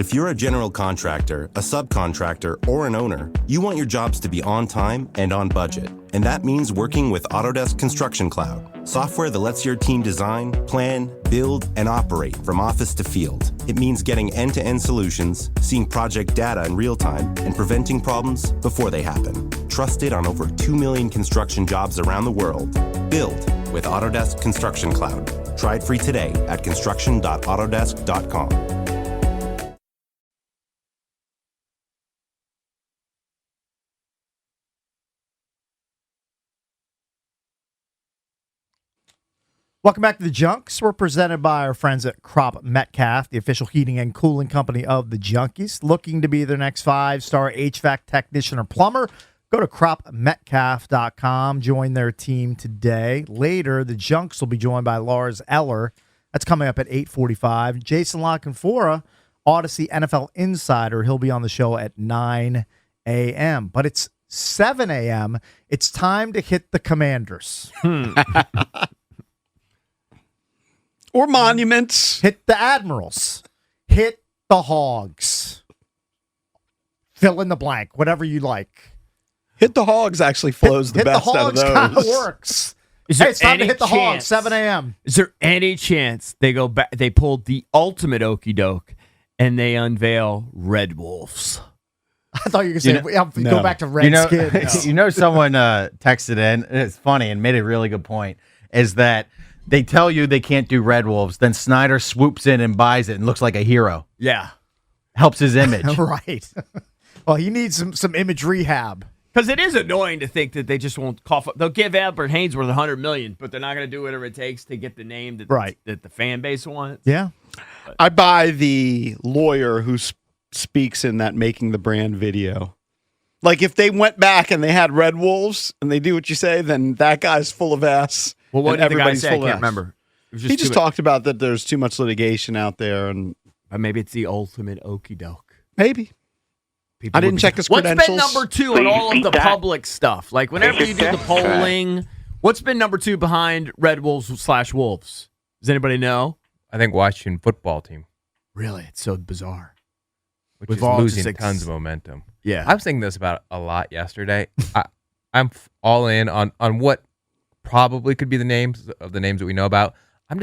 If you're a general contractor, a subcontractor, or an owner, you want your jobs to be on time and on budget. And that means working with Autodesk Construction Cloud, software that lets your team design, plan, build, and operate from office to field. It means getting end-to-end solutions, seeing project data in real time, and preventing problems before they happen. Trusted on over 2 million construction jobs around the world. Build with Autodesk Construction Cloud. Try it free today at construction.autodesk.com. Welcome back to the Junks. We're presented by our friends at Crop Metcalf, the official heating and cooling company of the Junkies. Looking to be their next 5-star HVAC technician or plumber? Go to cropmetcalf.com. Join their team today. Later, the Junks will be joined by Lars Eller. That's coming up at 8:45. Jason Lockenfora, Odyssey NFL Insider. He'll be on the show at 9 a.m. But it's 7 a.m. It's time to hit the Commanders. Or monuments. Hit the Admirals. Hit the Hogs. Fill in the blank, whatever you like. Hit the Hogs actually flows the best out of those. Hit the Hogs kind of works. Hey, it's time to hit the Hogs, 7 a.m. Is there any chance they go back? They pulled the ultimate okey doke and they unveil Red Wolves? I thought you were going to say, go back to Redskins. Someone texted in, and it's funny and made a really good point, is that they tell you they can't do Red Wolves, then Snyder swoops in and buys it and looks like a hero. Yeah. Helps his image. Right. Well, he needs some image rehab. Because it is annoying to think that they just won't cough up. They'll give Albert Haynesworth $100 million, but they're not going to do whatever it takes to get the name that the fan base wants. Yeah. But I buy the lawyer who speaks in that Making the Brand video. Like, if they went back and they had Red Wolves and they do what you say, then that guy's full of ass. Well, what did the guy say? I can't ass. remember. He just talked about that there's too much litigation out there. And maybe it's the ultimate okey doke. Maybe. I didn't check his credentials. What's been number 2 in all of the public stuff? Like, whenever you do the polling, what's been number 2 behind Red Wolves/Wolves? Does anybody know? I think Washington football team. Really? It's so bizarre. Which is losing tons of momentum. Yeah. I was thinking this about a lot yesterday. I'm all in on what probably could be the names that we know about. I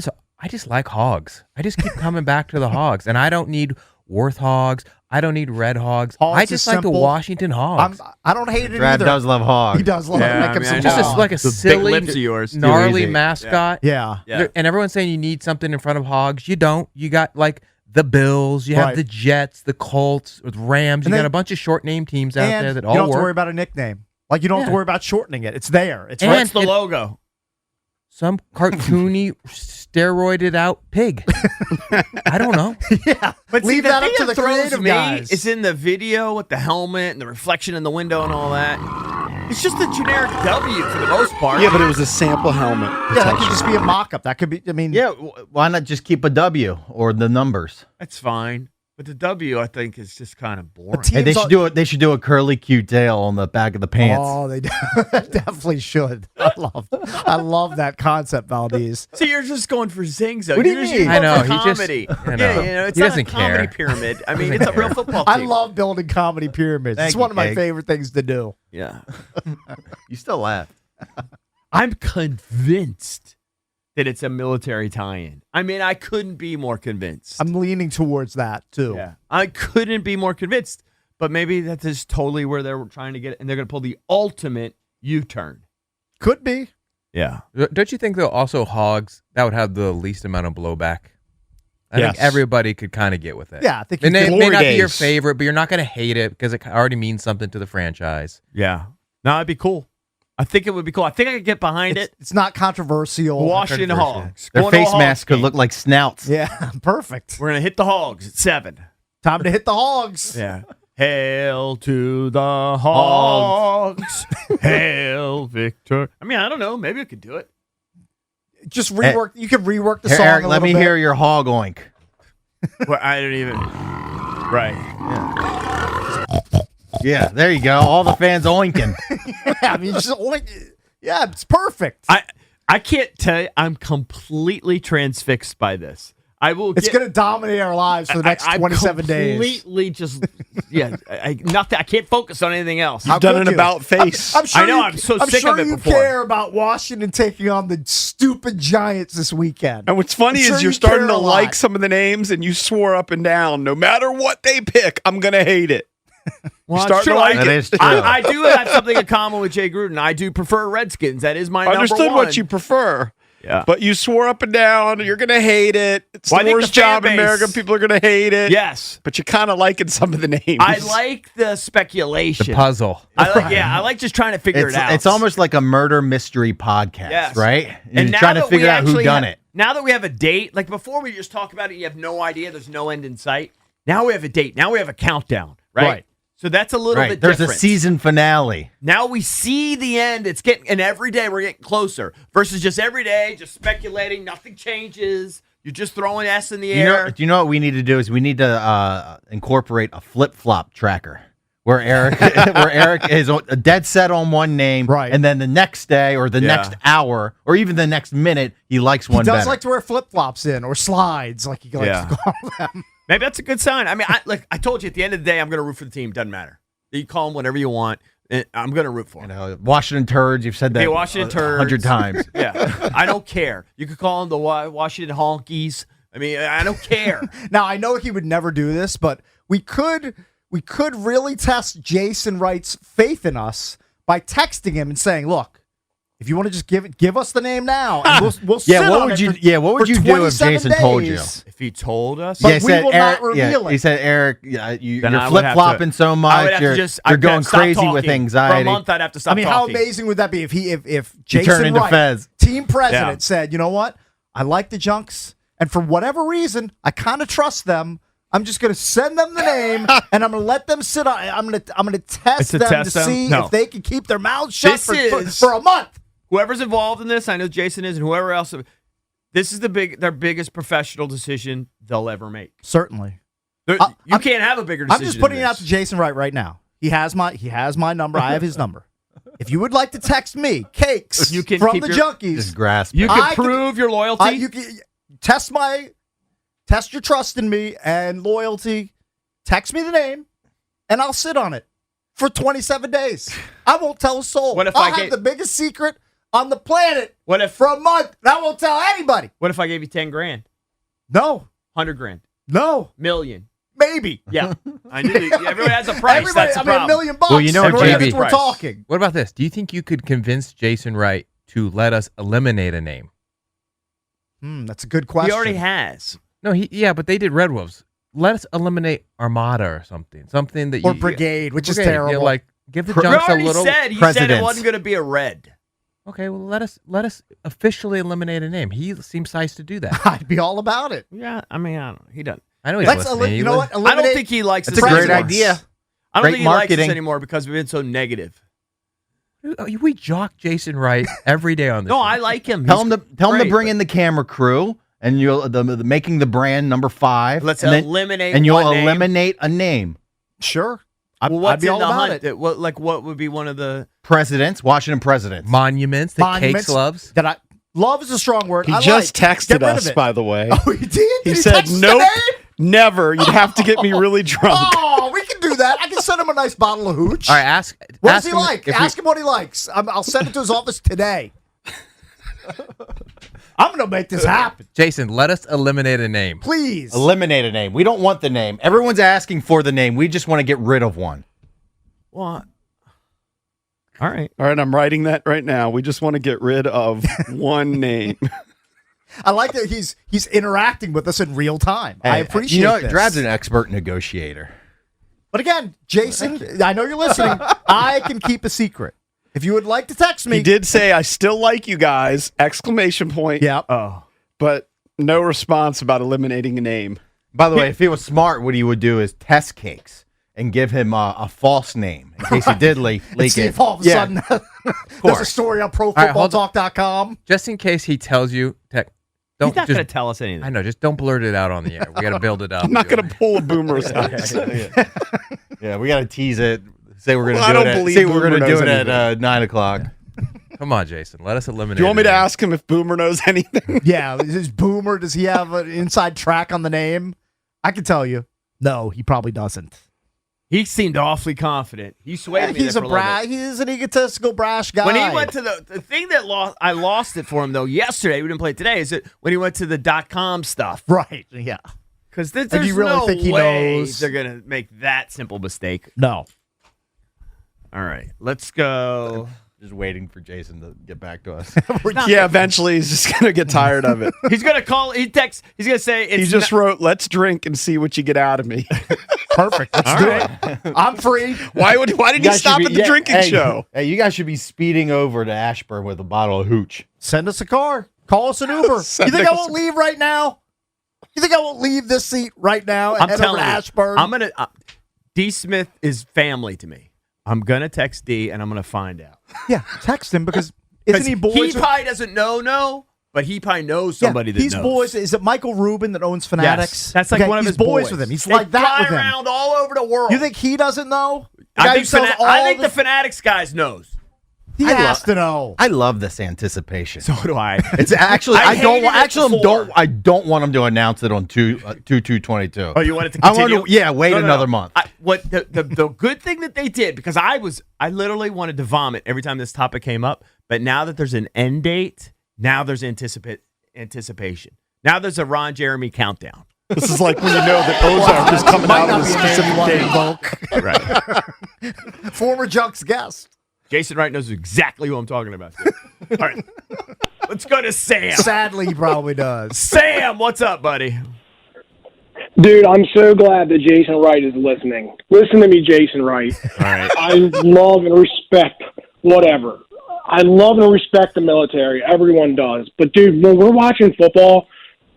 just like Hogs. I just keep coming back to the Hogs, and I don't need Worth Hogs. I don't need Red Hogs. I just like the Washington Hogs. I don't hate it Brad either. does love Hogs. He does love it. Just like a silly, gnarly mascot. Yeah. And everyone's saying you need something in front of Hogs. You don't. You got like the Bills. You have the Jets, the Colts, the Rams. You got a bunch of short name teams out there that all work. You don't have to worry about a nickname. Like, you don't have to worry about shortening it. It's there. It's and it's the logo. Some cartoony, steroided out pig. I don't know. Yeah, but leave that up to the creative guys. It's in the video with the helmet and the reflection in the window and all that. It's just a generic W for the most part. Yeah, but it was a sample helmet. Yeah, that could just be a mock-up. That could be, Yeah, why not just keep a W or the numbers? That's fine. But the W, I think, is just kind of boring. Hey, they should do a curly cute tail on the back of the pants. Oh, they definitely should. I love that concept, Valdez. So you're just going for zings, though. What do you mean? I know. Comedy. It's not a comedy pyramid. I mean, it's a real football team. I love building comedy pyramids. It's one of my favorite things to do. Yeah. You still laugh. I'm convinced that it's a military tie-in. I mean, I couldn't be more convinced. I'm leaning towards that, too. Yeah. I couldn't be more convinced. But maybe that is totally where they're trying to get it, and they're going to pull the ultimate U-turn. Could be. Yeah. Don't you think, though, also Hogs, that would have the least amount of blowback? I think everybody could kind of get with it. Yeah, I think it may not be your favorite, but you're not going to hate it because it already means something to the franchise. Yeah. No, it'd be cool. I think it would be cool. I think I could get behind it. It's not controversial. Washington Hogs. Their face masks could look like snouts. Yeah, perfect. We're going to hit the Hogs at 7. Time to hit the Hogs. Yeah. Hail to the Hogs. Hail Victor. I mean, I don't know. Maybe I could do it. Just rework. You could rework the song Eric, a let me little bit. hear your hog oink. Well, I don't even. Right. Yeah, there you go. All the fans oinking. I mean, just oink. Yeah, it's perfect. I can't tell you. I'm completely transfixed by this. I will. It's going to dominate our lives for the next 27 days. Completely just, nothing. I can't focus on anything else. You've done an about face. I'm sure I know. I'm so sick of it you before. care about Washington taking on the stupid Giants this weekend. And what's funny I'm is sure you're you starting care to a like lot. some of the names, and you swore up and down, no matter what they pick, I'm going to hate it. Well, You're starting to like That it. is true. I do have something in common with Jay Gruden. I do prefer Redskins. That is my I number understood one. what you prefer. Yeah. But you swore up and down, you're going to hate it. It's Well, I the think worst the fan job in base- America. People are going to hate it. Yes. But you're kind of liking some of the names. I like the speculation. The puzzle. I like just trying to figure it out. It's almost like a murder mystery podcast, Yes. right? You're And now trying to that we figure out who actually done have- it. Now that we have a date, like before we just talk about it, you have no idea. There's no end in sight. Now we have a date. Now we have a countdown, right? Right. So that's a little Right. bit There's different. a season finale. Now we see the end. It's getting, and every day we're getting closer versus just every day, just speculating. Nothing changes. You're just throwing S in the air. Do you know what we need to do is we need to incorporate a flip-flop tracker where Eric is dead set on one name, Right. and then the next day or the next hour or even the next minute he likes one He does better. like to wear flip-flops in or slides, like he likes to call them. Maybe that's a good sign. I mean, I told you at the end of the day, I'm going to root for the team. Doesn't matter. You call them whatever you want. I'm going to root for them. Washington Turds. You've said that Hey, Washington Turds. 100 times. Yeah, I don't care. You could call them the Washington Honkies. I mean, I don't care. Now, I know he would never do this, but we could really test Jason Wright's faith in us by texting him and saying, "Look, if you want to just give us the name now, and we'll sit What on would it you? for- What would for you do if 27 Jason told you? days." If he told us, But he we said, will Eric, not reveal it. He said, Eric, you're Then I would have flip-flopping to- so I would much. have You're, to just you're I'd going stop crazy with talking. anxiety. For a month, I'd have to stop I mean, talking. how amazing would that be if turn Jason into Wright, Fez. team president, Yeah. said, "You know what? I like the Junks, and for whatever reason, I kind of trust them. I'm just going to send them the name, and I'm going to let them sit on. I'm going to test them test to them? see No. if they can keep their mouths shut This for is- a month." Whoever's involved in this, I know Jason is, and whoever else. This is their biggest professional decision they'll ever make. Certainly. You can't have a bigger decision. I'm just putting than it out to this. Jason right now. He has my number. I have his number. If you would like to text me, Cakes You can from keep the your- Junkies, Just grasp. You it. can I can- prove your loyalty. you can test your trust in me and loyalty. Text me the name, and I'll sit on it for 27 days. I won't tell a soul. What if I'll I have get- the biggest secret on the planet What if for a month? And I won't tell anybody. What if I gave you 10 grand, No, 100 grand, no, million? maybe. Yeah, I knew that everybody has a price. Everybody, That's the I mean, problem. $1 million. Well, you know what, Everybody JB? knows we're talking. What about this? Do you think you could convince Jason Wright to let us eliminate a name? That's a good question. He already has. No, but they did Red Wolves. Let us eliminate Armada or something. Something that Or you Brigade, which is Brigade. terrible. Yeah, like give the He Junks a already little. said he said it presidents. wasn't going to be a red. Okay, well let us officially eliminate a name. He seems nice to do that. I'd be all about it. Yeah, I mean, I don't know. He doesn't. I know he's Let's listening. you know what? I don't Eliminate- think he likes That's us a great anymore. idea. I don't Great think he likes marketing. us anymore because we've been so negative. We jock Jason Wright every day on this. No, show. I like him. Tell him to great, bring but- in the camera crew, and you'll the making the brand number 5. Let's and then- eliminate and you'll one name. eliminate a name. Sure. Well, I'd what's be in all the about hunt? it. What would be one of the? Presidents, Washington presidents. monuments that Monuments Cakes loves. that love is a strong word. He I just like. texted Get rid us, of it. by the way. Oh, he did? He Did said, text the nope, name? never. You'd have to get me really drunk. Oh, we can do that. I can send him a nice bottle of hooch. All right, ask. What ask does he him like? if Ask him what he likes. I'll send it to his office today. I'm going to make this happen. Jason, let us eliminate a name. Please. Eliminate a name. We don't want the name. Everyone's asking for the name. We just want to get rid of one. What? All right. All right, I'm writing that right now. We just want to get rid of one name. I like that he's interacting with us in real time. I appreciate You know, this. Drad's an expert negotiator. But again, Jason, I know you're listening. I can keep a secret. If you would like to text me. He did say, I still like you guys, exclamation point. Yeah. Oh. But no response about eliminating a name. By the way, if he was smart, what he would do is test Cakes and give him a false name in case he did leak See it. if all of a sudden there's a story on right, hold ProFootballTalk.com. Just in case he tells you, don't He's not just. going to tell us anything. I know, just don't blurt it out on the air. We got to build it up. I'm not going to pull a boomer size. Yeah, we got to tease it. Say we're going to Well, I do don't it. believe Say we're going to Boomer do knows it at anything. 9 o'clock. Come on, Jason. Let us eliminate. Do you want me to it. ask him if Boomer knows anything? Yeah, is Boomer, does he have an inside track on the name? I can tell you. No, he probably doesn't. He seemed awfully confident. He swayed me He's there a for little bit. he's an egotistical, brash guy. When he went to the thing that I lost it for him though yesterday. We didn't play it today. Is it when he went to the .com stuff? Right, yeah. Because there's you really no think he way knows? they're gonna make that simple mistake. No. All right, let's go. Just waiting for Jason to get back to us. Yeah, eventually he's just going to get tired of it. He's gonna call. He's gonna say He just wrote, let's drink and see what you get out of me. Perfect. Let's do it. I'm free. Why did he stop at the drinking show? Hey, you guys should be speeding over to Ashburn with a bottle of hooch. Send us a car. Call us an Uber. You Send think I us won't leave right now? You think I won't leave this seat right now and I'm head over telling to you, Ashburn? I'm gonna. D. Smith is family to me. I'm gonna text D and I'm gonna find out. Yeah, text him because isn't he boys? He probably doesn't know, but he probably knows somebody that he's knows. boys. Is it Michael Rubin that owns Fanatics? Yes, that's like one of he's his boys with him. He's They like that fly with him. around all over the world. You think he doesn't know? The I guy think, who sells all I think the the Fanatics guys knows. he has to know. I love this anticipation. So do I. It's actually I I don't hated it actually before. I don't want him to announce it on 2/2/22. Oh, you want it to I continue? want to wait another month. What the good thing that they did, because I literally wanted to vomit every time this topic came up, but now that there's an end date, now there's anticipation. Now there's a Ron Jeremy countdown. This is like when you know that Ozark is coming out with a specific date. Right. Former Junks guest. Jason Wright knows exactly who I'm talking about. All right. Let's go to Sam. Sadly, he probably does. Sam, what's up, buddy? Dude, I'm so glad that Jason Wright is listening. Listen to me, Jason Wright. All right. I love and respect whatever. I love and respect the military. Everyone does. But, dude, when we're watching football,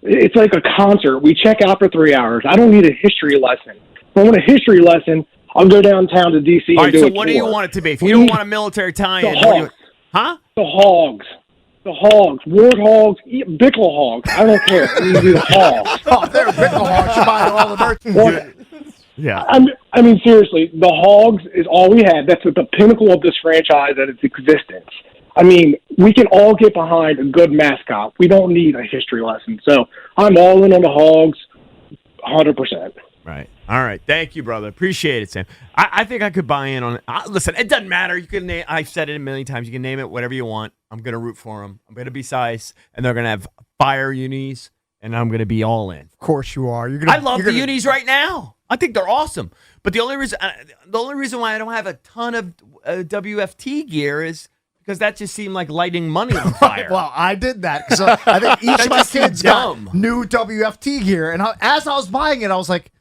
it's like a concert. We check out for 3 hours. I don't need a history lesson. If I want a history lesson, I'll go downtown to D.C. All and right, do so a what do tour. you want it to be? If you don't want a military tie-in, The what do you, Hogs. huh? The Hogs. The Hogs. Warthogs. Bickle Hogs. I don't care. We do the Hogs. Oh, they're a big hog. Should buy all the merch. What- Yeah. I mean, seriously, the Hogs is all we had. That's at the pinnacle of this franchise and its existence. I mean, we can all get behind a good mascot. We don't need a history lesson. So I'm all in on the Hogs, 100%. Right. All right. Thank you, brother. Appreciate it, Sam. I think I could buy in on it. Listen, it doesn't matter. You can name. I've said it a million times. You can name it whatever you want. I'm going to root for them. I'm going to be size, and they're going to have fire unis, and I'm going to be all in. Of course you are. You're gonna. I love you're the gonna- unis right now. I think they're awesome. But the only reason why I don't have a ton of WFT gear is because that just seemed like lighting money on fire. Well, I did that because I think each of my just seemed kids got dumb. new WFT gear, and as I was buying it, I was like,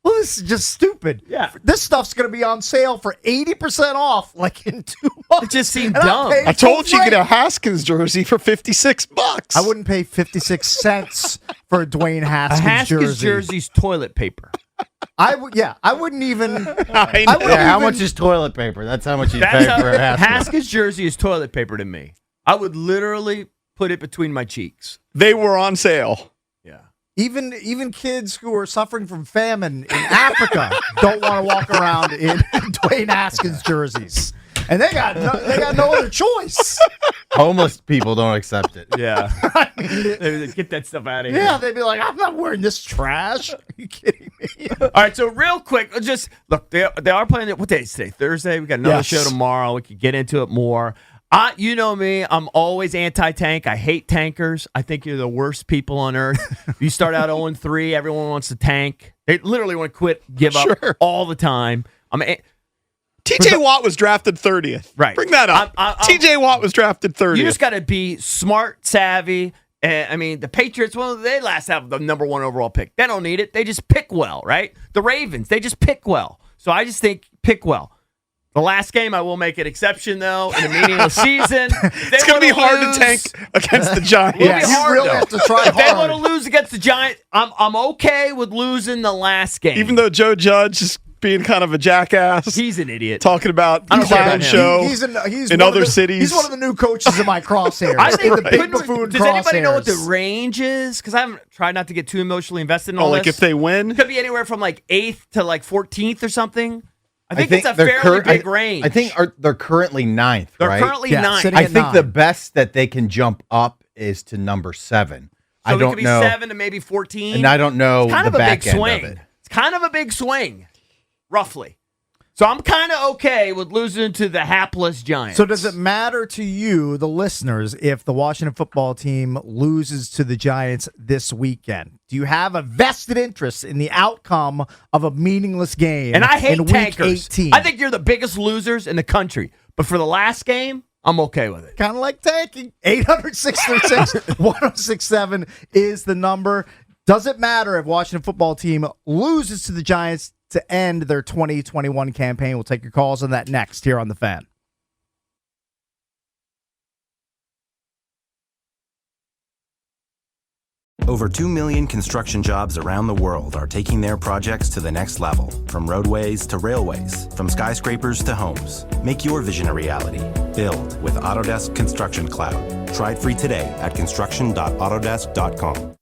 "Well, this is just stupid. Yeah. This stuff's going to be on sale for 80% off, like in 2 months." It just seemed And I'm dumb. paying I told full you you get a rate. Haskins jersey for $56. I wouldn't pay 56 cents for a Dwayne A Haskins, Haskins jersey's toilet paper. I would. Yeah, I wouldn't even. I I wouldn't How even- much is toilet paper? That's how much you That's pay how, for a Haskins. Haskins jersey is toilet paper to me. I would literally put it between my cheeks. They were on sale. Yeah. Even kids who are suffering from famine in Africa don't want to walk around in Dwayne Haskins jerseys, and they got no other choice. Homeless people don't accept it. Yeah. Get that stuff out of here. Yeah, they'd be like, "I'm not wearing this trash." Are you kidding me? All right, so real quick, just look, they are playing it. What day is today? Thursday. We got another Yes. show tomorrow. We could get into it more. You know me, I'm always anti-tank. I hate tankers. I think you're the worst people on earth. You start out 0-3, everyone wants to tank. They literally want to quit, give up Sure. all the time. TJ Watt was drafted 30th. Right. Bring that up. TJ Watt was drafted 30th. You just got to be smart, savvy. I mean, the Patriots, well, they last have the number 1 overall pick. They don't need it. They just pick well, right? The Ravens, they just pick well. So I just think pick well. The last game, I will make an exception, though, in the meaningless season. It's going to be hard to tank against the Giants. It'll be you hard, really though. have to try If they hard. want to lose against the Giants, I'm okay with losing the last game. Even though Joe Judge is being kind of a jackass, he's an idiot. talking about I the don't care clown about him. show He's in one other of the, cities. He's one of the new coaches in my crosshairs. I think the the big buffoon Does anybody know what the crosshairs. range is? Because I haven't tried not to get too emotionally invested in all like this. if they win. Could be anywhere from like 8th to like 14th or something. I think it's a fairly big range. I think they're currently 9th, They're right? currently Yeah, 9th. sitting I at think 9. the best that they can jump up is to number 7. So I it don't could be know. 7 to maybe 14. And I don't know It's kind the of a back big end swing. of it. It's kind of a big swing, roughly. So I'm kind of okay with losing to the hapless Giants. So does it matter to you, the listeners, if the Washington football team loses to the Giants this weekend? Do you have a vested interest in the outcome of a meaningless game? And I hate in week tankers. 18? I think you're the biggest losers in the country. But for the last game, I'm okay with it. Kind of like tanking. 800-636-1067 is the number. Does it matter if Washington football team loses to the Giants to end their 2021 campaign? We'll take your calls on that next here on The Fan. Over 2 million construction jobs around the world are taking their projects to the next level. From roadways to railways, from skyscrapers to homes. Make your vision a reality. Build with Autodesk Construction Cloud. Try it free today at construction.autodesk.com.